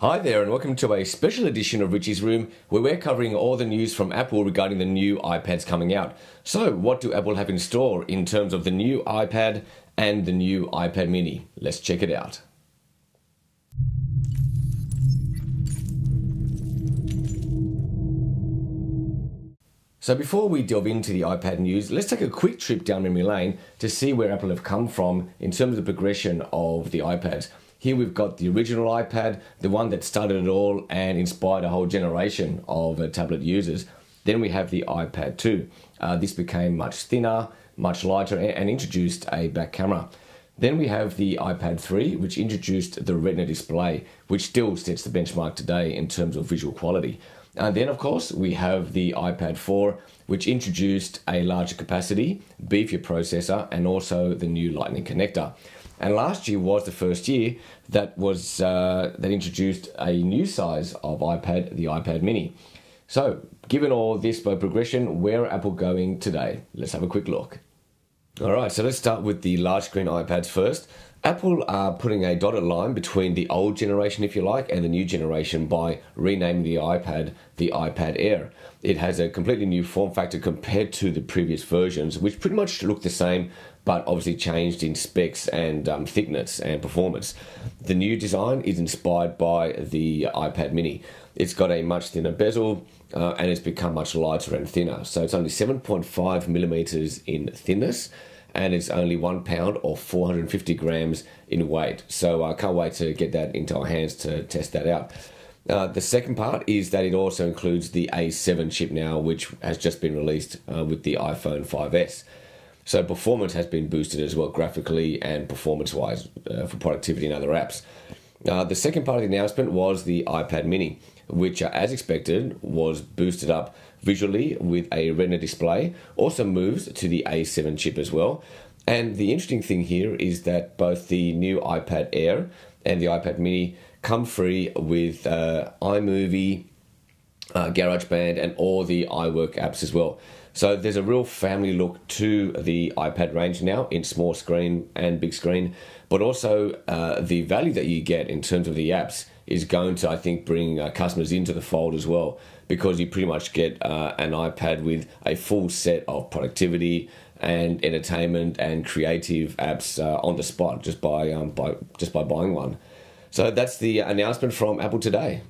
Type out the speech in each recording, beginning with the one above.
Hi there and welcome to a special edition of Richie's Room where we're covering all the news from Apple regarding the new iPads coming out. So what do Apple have in store in terms of the new iPad and the new iPad mini? Let's check it out. So before we delve into the iPad news, let's take a quick trip down memory lane to see where Apple have come from in terms of the progression of the iPads. Here we've got the original iPad, the one that started it all and inspired a whole generation of tablet users. Then we have the iPad 2. This became much thinner, much lighter and introduced a back camera. Then we have the iPad 3, which introduced the Retina Display, which still sets the benchmark today in terms of visual quality. And then, of course, we have the iPad 4, which introduced a larger capacity, beefier processor, and also the new Lightning connector. And last year was the first year that introduced a new size of iPad, the iPad mini. So, given all this progression, where are Apple going today? Let's have a quick look. Alright, so let's start with the large screen iPads first. Apple are putting a dotted line between the old generation, if you like, and the new generation by renaming the iPad Air. It has a completely new form factor compared to the previous versions, which pretty much look the same, but obviously changed in specs and thickness and performance. The new design is inspired by the iPad mini. It's got a much thinner bezel and it's become much lighter and thinner. So it's only 7.5 millimeters in thickness, and it's only 1 pound or 450 grams in weight. So I can't wait to get that into our hands to test that out. The second part is that it also includes the A7 chip now, which has just been released with the iPhone 5S. So performance has been boosted as well, graphically and performance-wise for productivity and other apps. The second part of the announcement was the iPad mini, which, as expected, was boosted up visually with a Retina display, also moves to the A7 chip as well. And the interesting thing here is that both the new iPad Air and the iPad mini come free with iMovie, GarageBand, and all the iWork apps as well. So there's a real family look to the iPad range now in small screen and big screen, but also the value that you get in terms of the apps is going to, I think, bring customers into the fold as well, because you pretty much get an iPad with a full set of productivity and entertainment and creative apps on the spot just by buying one. So that's the announcement from Apple today.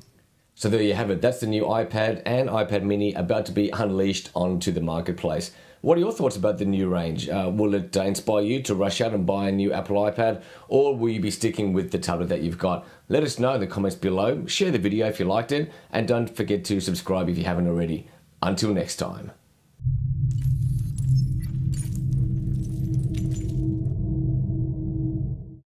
So there you have it. That's the new iPad and iPad mini about to be unleashed onto the marketplace. What are your thoughts about the new range? Will it inspire you to rush out and buy a new Apple iPad, or will you be sticking with the tablet that you've got? Let us know in the comments below. Share the video if you liked it, and don't forget to subscribe if you haven't already. Until next time.